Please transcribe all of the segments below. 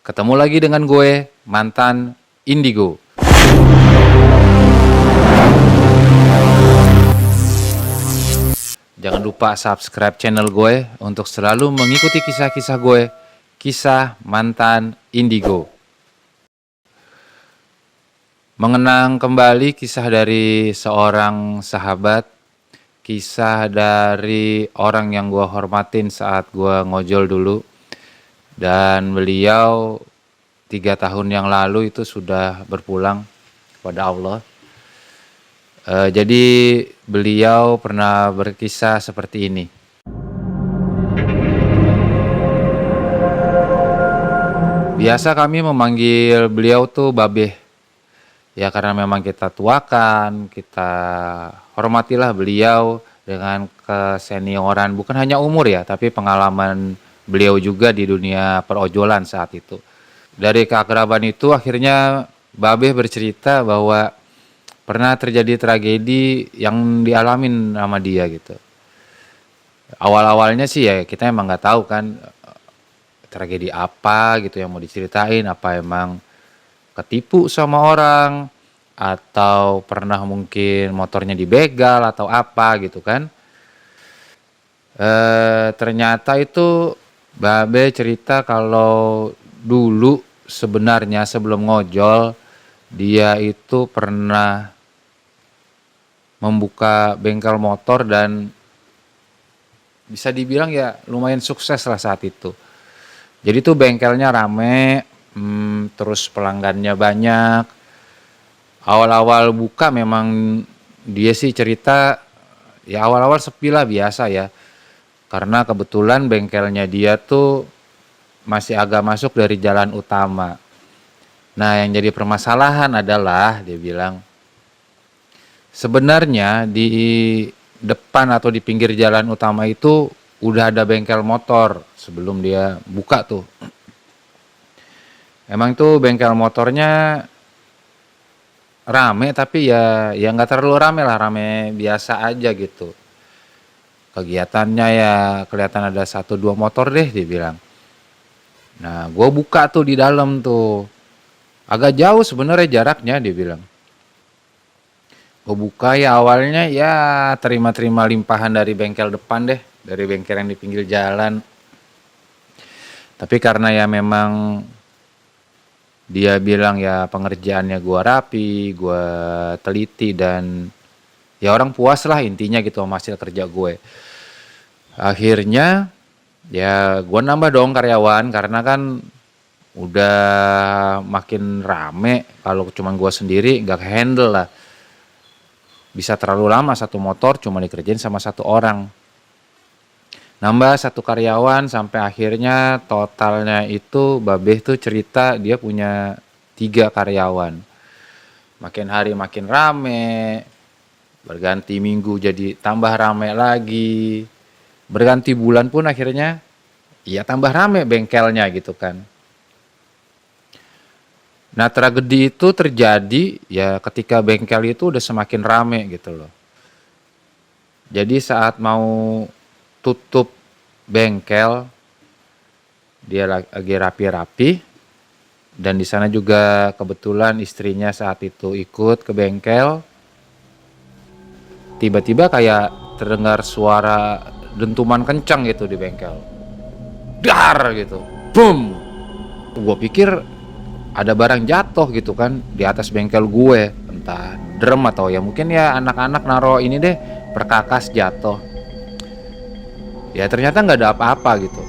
Ketemu lagi dengan gue, mantan Indigo. Jangan lupa subscribe channel gue untuk selalu mengikuti kisah-kisah gue, kisah mantan Indigo. Mengenang kembali kisah dari seorang sahabat, kisah dari orang yang gue hormatin saat gue ngojol dulu. Dan beliau 3 tahun yang lalu itu sudah berpulang kepada Allah. Jadi beliau pernah berkisah seperti ini. Biasa kami memanggil beliau tuh Babeh. Ya karena memang kita tuakan, kita hormatilah beliau dengan kesenioran. Bukan hanya umur ya, tapi pengalaman beliau juga di dunia perojolan saat itu. Dari keakraban itu akhirnya Babeh bercerita bahwa pernah terjadi tragedi yang dialamin sama dia gitu. Awal-awalnya sih ya kita emang nggak tahu kan tragedi apa gitu yang mau diceritain, apa emang ketipu sama orang atau pernah mungkin motornya dibegal atau apa gitu kan. Ternyata itu Babe cerita kalau dulu sebenarnya sebelum ngojol dia itu pernah membuka bengkel motor dan bisa dibilang ya lumayan sukses lah saat itu. Jadi tuh bengkelnya rame, terus pelanggannya banyak. Awal-awal buka memang dia sih cerita ya awal-awal sepi lah biasa ya. Karena kebetulan bengkelnya dia tuh masih agak masuk dari jalan utama. Nah yang jadi permasalahan adalah dia bilang sebenarnya di depan atau di pinggir jalan utama itu udah ada bengkel motor sebelum dia buka tuh. Emang tuh bengkel motornya rame tapi ya nggak terlalu rame lah, rame biasa aja gitu. Kegiatannya ya kelihatan ada 1-2 motor deh dia bilang. Nah gue buka tuh di dalam tuh. Agak jauh sebenarnya jaraknya dia bilang. Gue buka ya awalnya ya terima-terima limpahan dari bengkel depan deh. Dari bengkel yang di pinggir jalan. Tapi karena ya memang dia bilang ya pengerjaannya gua rapi, gua teliti dan ya orang puas lah intinya gitu sama hasil kerja gue. Akhirnya ya gua nambah dong karyawan karena kan udah makin rame. Kalau cuma gua sendiri nggak handle lah. Bisa terlalu lama satu motor cuma dikerjain sama satu orang. Nambah 1 karyawan sampai akhirnya totalnya itu Babeh tuh cerita dia punya 3 karyawan. Makin hari makin rame, berganti minggu jadi tambah rame lagi. Berganti bulan pun akhirnya ya tambah rame bengkelnya gitu kan. Nah tragedi itu terjadi ya ketika bengkel itu udah semakin rame gitu loh. Jadi saat mau tutup bengkel dia lagi rapi-rapi dan di sana juga kebetulan istrinya saat itu ikut ke bengkel. Tiba-tiba kayak terdengar suara dentuman kencang gitu di bengkel. Dar gitu. Boom. Gue pikir ada barang jatuh gitu kan di atas bengkel gue, entah drum atau ya mungkin ya anak-anak naro ini deh perkakas jatuh. Ya ternyata nggak ada apa-apa gitu.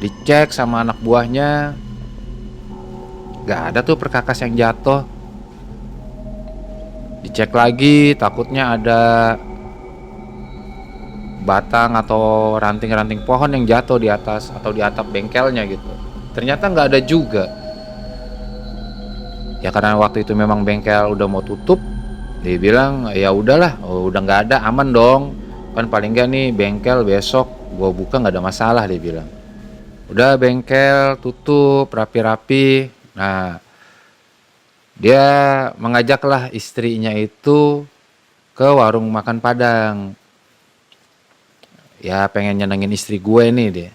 Dicek sama anak buahnya, nggak ada tuh perkakas yang jatuh. Dicek lagi, takutnya ada batang atau ranting-ranting pohon yang jatuh di atas atau di atap bengkelnya gitu. Ternyata nggak ada juga. Ya karena waktu itu memang bengkel udah mau tutup, dia bilang ya udahlah, udah nggak ada, aman dong. Kan paling nggak nih bengkel besok gua buka nggak ada masalah dia bilang. Udah bengkel tutup rapi-rapi. Nah dia mengajaklah istrinya itu ke warung makan Padang. Ya pengen nyenengin istri gue nih dia.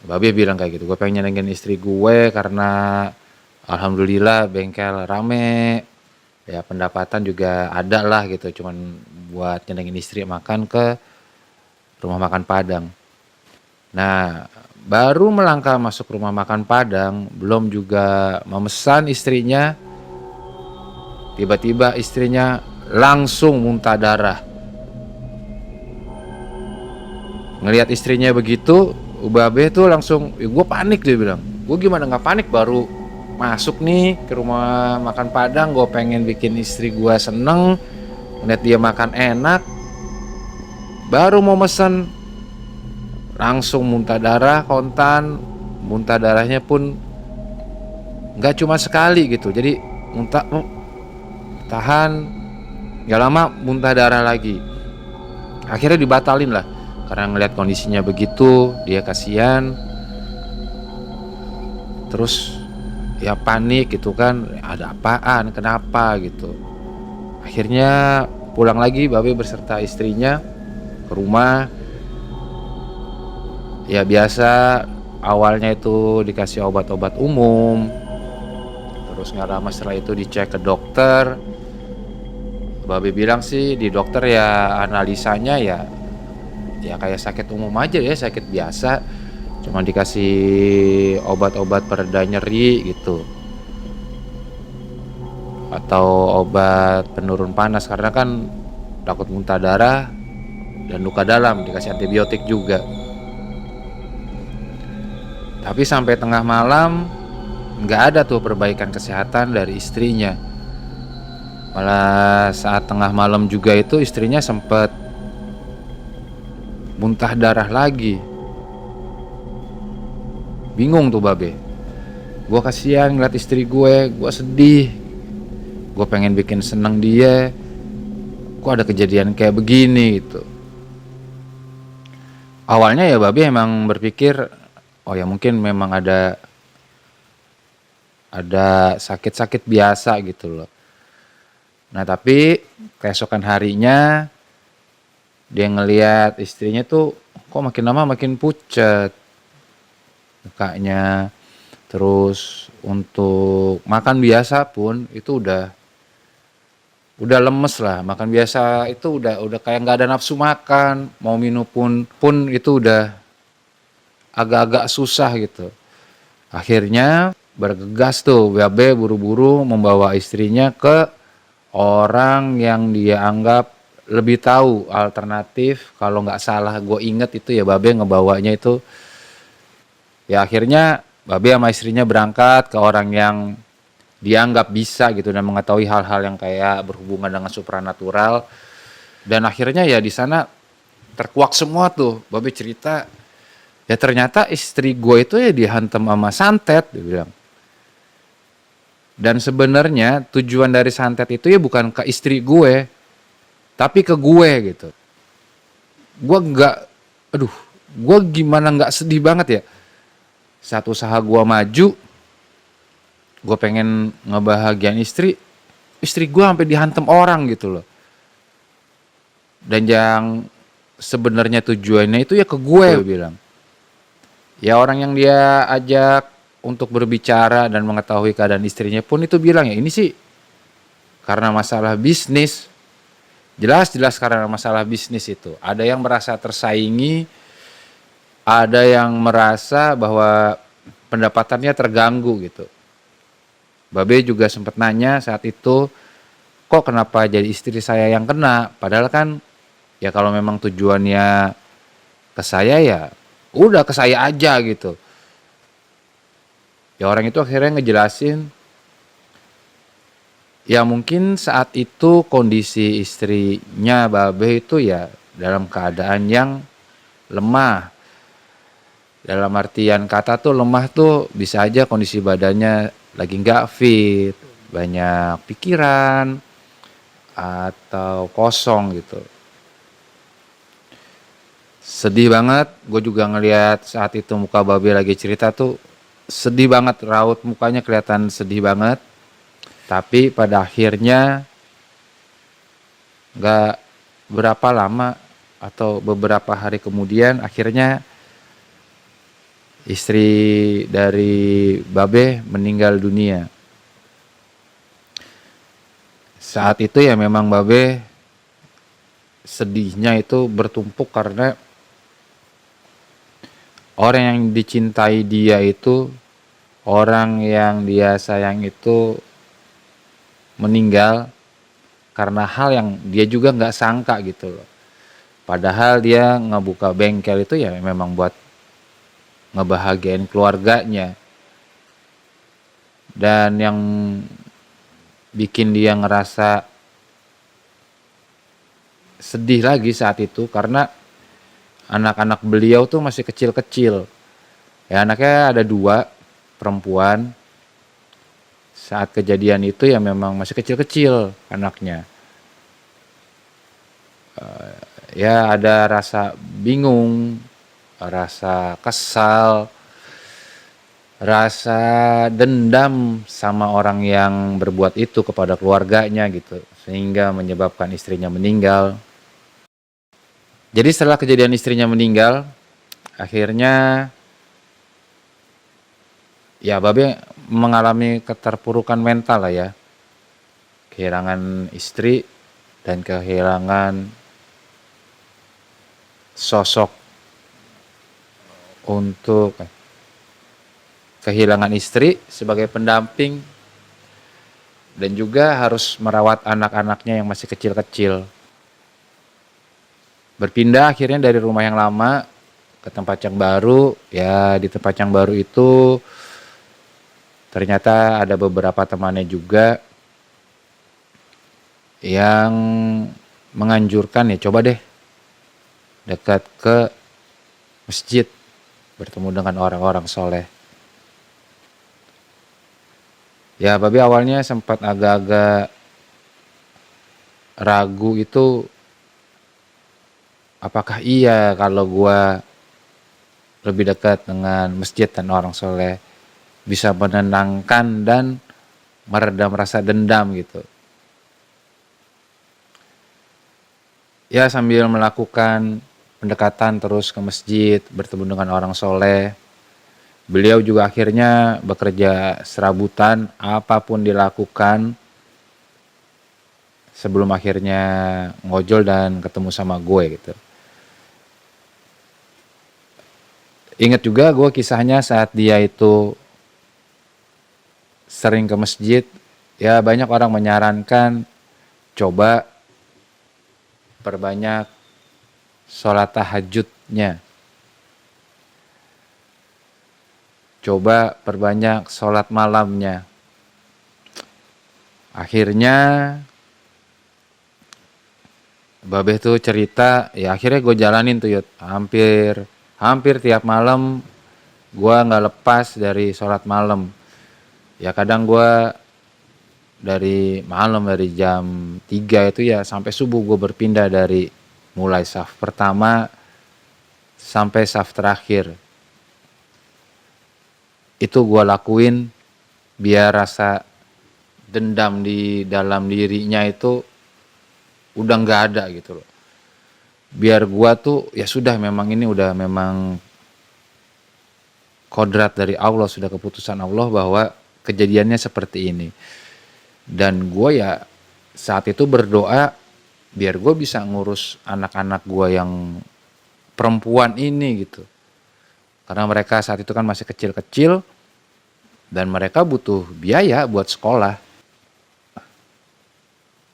Babe bilang kayak gitu, gue pengen nyenengin istri gue karena alhamdulillah bengkel rame, ya pendapatan juga ada lah gitu, cuman buat nyenengin istri makan ke rumah makan Padang. Nah, baru melangkah masuk rumah makan Padang, belum juga memesan istrinya, tiba-tiba istrinya langsung muntah darah. Ngelihat istrinya begitu, Babe tuh langsung, gue panik, dia bilang. Gue gimana nggak panik, baru masuk nih ke rumah makan Padang, gue pengen bikin istri gue seneng, ngeliat dia makan enak, baru mau mesen langsung muntah darah kontan. Muntah darahnya pun nggak cuma sekali gitu, jadi muntah tahan, nggak lama muntah darah lagi. Akhirnya dibatalin lah karena ngeliat kondisinya begitu, dia kasihan. Terus ya panik gitu kan, ada apaan, kenapa gitu. Akhirnya pulang lagi Babe berserta istrinya ke rumah. Ya biasa, awalnya itu dikasih obat-obat umum, terus nggak lama setelah itu dicek ke dokter. Babe bilang sih di dokter ya analisanya ya kayak sakit umum aja, ya sakit biasa, cuma dikasih obat-obat pereda nyeri gitu, atau obat penurun panas karena kan takut muntah darah dan luka dalam, dikasih antibiotik juga. Tapi sampai tengah malam nggak ada tuh perbaikan kesehatan dari istrinya. Malah saat tengah malam juga itu istrinya sempat muntah darah lagi. Bingung tuh Babe. Gue kasihan ngeliat istri gue sedih. Gue pengen bikin seneng dia. Kok ada kejadian kayak begini gitu. Awalnya ya Babe emang berpikir, oh ya mungkin memang ada sakit-sakit biasa gitu loh. Nah tapi keesokan harinya dia ngelihat istrinya tuh kok makin lama makin pucat mukanya. Terus untuk makan biasa pun itu udah lemes lah. Makan biasa itu udah kayak nggak ada nafsu makan. Mau minum pun itu udah agak-agak susah gitu. Akhirnya bergegas tuh Babe buru-buru membawa istrinya ke orang yang dia anggap lebih tahu alternatif. Kalau nggak salah gue inget itu ya Babe ngebawanya itu. Ya akhirnya Babe sama istrinya berangkat ke orang yang dianggap bisa gitu dan mengetahui hal-hal yang kayak berhubungan dengan supranatural. Dan akhirnya ya di sana terkuak semua tuh. Babe cerita, ya ternyata istri gue itu ya dihantam sama santet, dia bilang. Dan sebenarnya tujuan dari santet itu ya bukan ke istri gue, tapi ke gue gitu. Gue gue gimana nggak sedih banget ya. Saat usaha gue maju, gue pengen ngebahagiain istri gue sampai dihantam orang gitu loh. Dan yang sebenarnya tujuannya itu ya ke gue bilang. Ya orang yang dia ajak untuk berbicara dan mengetahui keadaan istrinya pun itu bilang ya ini sih karena masalah bisnis. Jelas karena masalah bisnis itu. Ada yang merasa tersaingi, ada yang merasa bahwa pendapatannya terganggu gitu. Babe juga sempat nanya saat itu, kok kenapa jadi istri saya yang kena? Padahal kan ya kalau memang tujuannya ke saya ya udah ke saya aja gitu. Ya orang itu akhirnya ngejelasin, ya mungkin saat itu kondisi istrinya Babe itu ya dalam keadaan yang lemah. Dalam artian kata tuh lemah tuh bisa aja kondisi badannya lagi nggak fit, banyak pikiran, atau kosong gitu. Sedih banget, gue juga ngelihat saat itu muka Babe lagi cerita tuh sedih banget, raut mukanya kelihatan sedih banget. Tapi pada akhirnya nggak berapa lama atau beberapa hari kemudian akhirnya istri dari Babe meninggal dunia. Saat itu ya memang Babe sedihnya itu bertumpuk karena orang yang dicintai dia itu, orang yang dia sayang itu meninggal karena hal yang dia juga nggak sangka gitu loh. Padahal dia ngebuka bengkel itu ya memang buat ngebahagiain keluarganya. Dan yang bikin dia ngerasa sedih lagi saat itu karena anak-anak beliau tuh masih kecil-kecil. Ya anaknya ada 2 perempuan. Saat kejadian itu ya memang masih kecil-kecil anaknya. Ya ada rasa bingung, rasa kesal, rasa dendam sama orang yang berbuat itu kepada keluarganya gitu. Sehingga menyebabkan istrinya meninggal. Jadi setelah kejadian istrinya meninggal, akhirnya ya Babe mengalami keterpurukan mental lah ya. Kehilangan istri dan kehilangan sosok untuk kehilangan istri sebagai pendamping dan juga harus merawat anak-anaknya yang masih kecil-kecil. Berpindah akhirnya dari rumah yang lama ke tempat yang baru. Ya di tempat yang baru itu ternyata ada beberapa temannya juga yang menganjurkan ya coba deh dekat ke masjid, bertemu dengan orang-orang soleh. Ya Babe awalnya sempat agak-agak ragu itu apakah iya kalau gua lebih dekat dengan masjid dan orang soleh bisa menenangkan dan meredam rasa dendam gitu. Ya sambil melakukan pendekatan terus ke masjid, bertemu dengan orang soleh. Beliau juga akhirnya bekerja serabutan, apapun dilakukan sebelum akhirnya ngojol dan ketemu sama gue gitu. Ingat juga gue kisahnya saat dia itu sering ke masjid, ya banyak orang menyarankan coba perbanyak sholat tahajudnya. Coba perbanyak sholat malamnya. Akhirnya Babe tuh cerita, ya akhirnya gue jalanin tuh Yud. Hampir tiap malam gue nggak lepas dari sholat malam. Ya kadang gue dari malam dari jam 3 itu ya sampai subuh gue berpindah dari mulai saf pertama sampai saf terakhir. Itu gue lakuin biar rasa dendam di dalam dirinya itu udah nggak ada gitu loh. Biar gue tuh ya sudah memang ini udah memang kodrat dari Allah, sudah keputusan Allah bahwa kejadiannya seperti ini. Dan gue ya saat itu berdoa biar gue bisa ngurus anak-anak gue yang perempuan ini gitu. Karena mereka saat itu kan masih kecil-kecil dan mereka butuh biaya buat sekolah.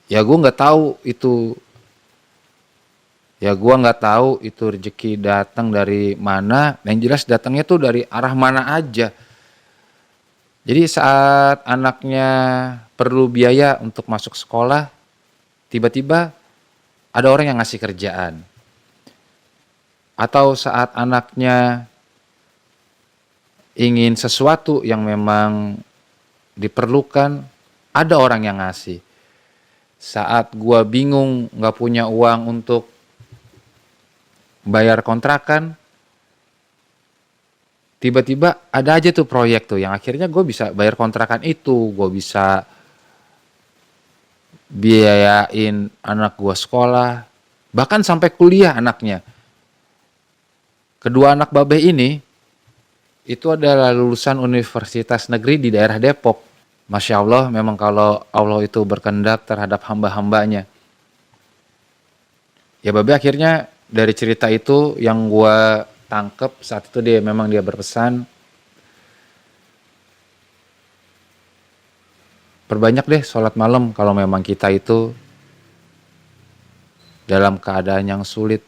Ya gue nggak tahu itu, rezeki datang dari mana. Yang jelas datangnya tuh dari arah mana aja. Jadi saat anaknya perlu biaya untuk masuk sekolah, tiba-tiba ada orang yang ngasih kerjaan. Atau saat anaknya ingin sesuatu yang memang diperlukan, ada orang yang ngasih. Saat gua bingung gak punya uang untuk bayar kontrakan, tiba-tiba ada aja tuh proyek tuh yang akhirnya gue bisa bayar kontrakan itu, gue bisa biayain anak gue sekolah, bahkan sampai kuliah anaknya. Kedua anak Babe ini itu adalah lulusan universitas negeri di daerah Depok. Masya Allah, memang kalau Allah itu berkehendak terhadap hamba-hambanya. Ya Babe, akhirnya dari cerita itu yang gua tangkep saat itu dia berpesan, perbanyak deh sholat malam kalau memang kita itu dalam keadaan yang sulit.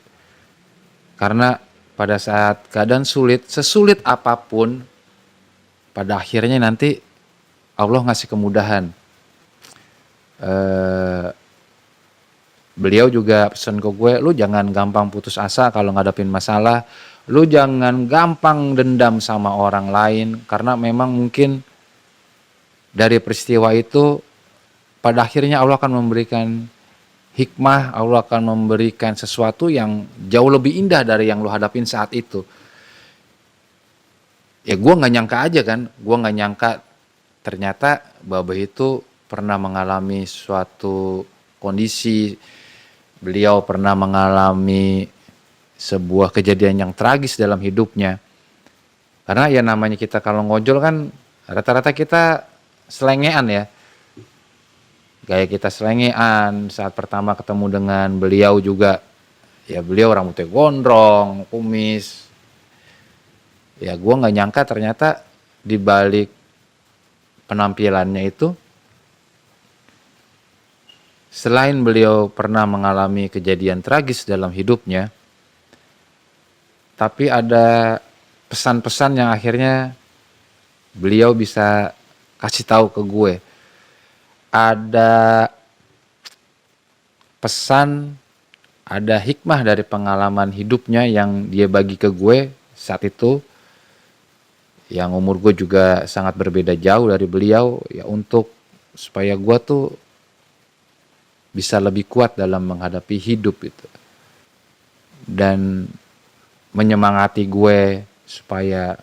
Karena pada saat keadaan sulit, sesulit apapun, pada akhirnya nanti Allah ngasih kemudahan. Eh, Beliau juga pesan ke gue, lu jangan gampang putus asa kalau ngadapin masalah. Lu jangan gampang dendam sama orang lain, karena memang mungkin dari peristiwa itu pada akhirnya Allah akan memberikan hikmah, Allah akan memberikan sesuatu yang jauh lebih indah dari yang lu hadapin saat itu. Ya gue nggak nyangka aja kan, gue nggak nyangka ternyata Babah itu pernah mengalami suatu kondisi, beliau pernah mengalami sebuah kejadian yang tragis dalam hidupnya. Karena ya namanya kita kalau ngojol kan rata-rata kita selengean ya. Gaya kita selengean saat pertama ketemu dengan beliau juga. Ya beliau rambutnya gondrong, kumis. Ya gue nggak nyangka ternyata di balik penampilannya itu, selain beliau pernah mengalami kejadian tragis dalam hidupnya, tapi ada pesan-pesan yang akhirnya beliau bisa kasih tahu ke gue. Ada pesan, ada hikmah dari pengalaman hidupnya yang dia bagi ke gue saat itu, yang umur gue juga sangat berbeda jauh dari beliau, ya untuk supaya gue tuh bisa lebih kuat dalam menghadapi hidup itu. Dan menyemangati gue supaya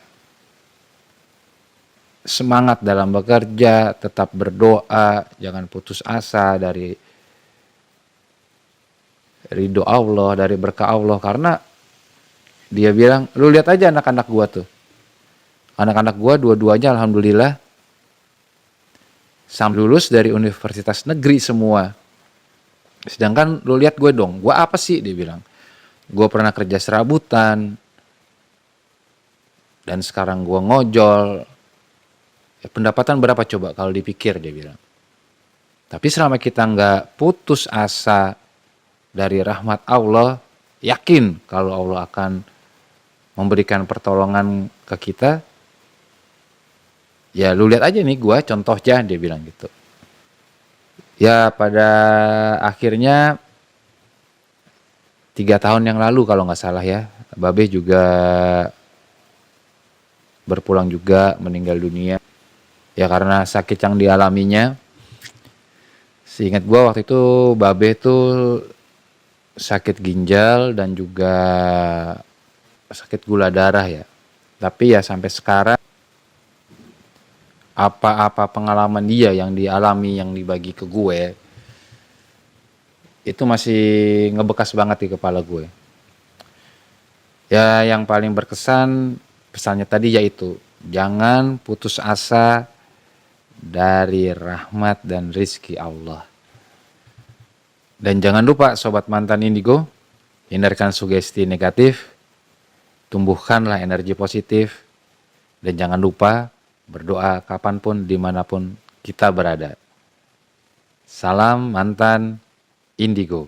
semangat dalam bekerja, tetap berdoa, jangan putus asa dari ridho Allah, dari berkah Allah. Karena dia bilang, lu lihat aja anak-anak gua tuh. Anak-anak gua dua-duanya alhamdulillah sampai lulus dari universitas negeri semua. Sedangkan lu lihat gue dong, gua apa sih, dia bilang. Gua pernah kerja serabutan, dan sekarang gua ngojol. Ya, pendapatan berapa coba kalau dipikir, dia bilang. Tapi selama kita nggak putus asa dari rahmat Allah, yakin kalau Allah akan memberikan pertolongan ke kita. Ya lu lihat aja nih gua contohnya, dia bilang gitu. Ya pada akhirnya 3 tahun yang lalu kalau nggak salah ya, Babe juga berpulang juga, meninggal dunia. Ya karena sakit yang dialaminya. Seingat gua waktu itu Babe tuh sakit ginjal dan juga sakit gula darah ya. Tapi ya sampai sekarang apa-apa pengalaman dia yang dialami, yang dibagi ke gue, itu masih ngebekas banget di kepala gue. Ya yang paling berkesan pesannya tadi yaitu jangan putus asa dari rahmat dan rizki Allah. Dan jangan lupa sobat mantan indigo, hindarkan sugesti negatif, tumbuhkanlah energi positif, dan jangan lupa berdoa kapanpun dimanapun kita berada. Salam mantan indigo.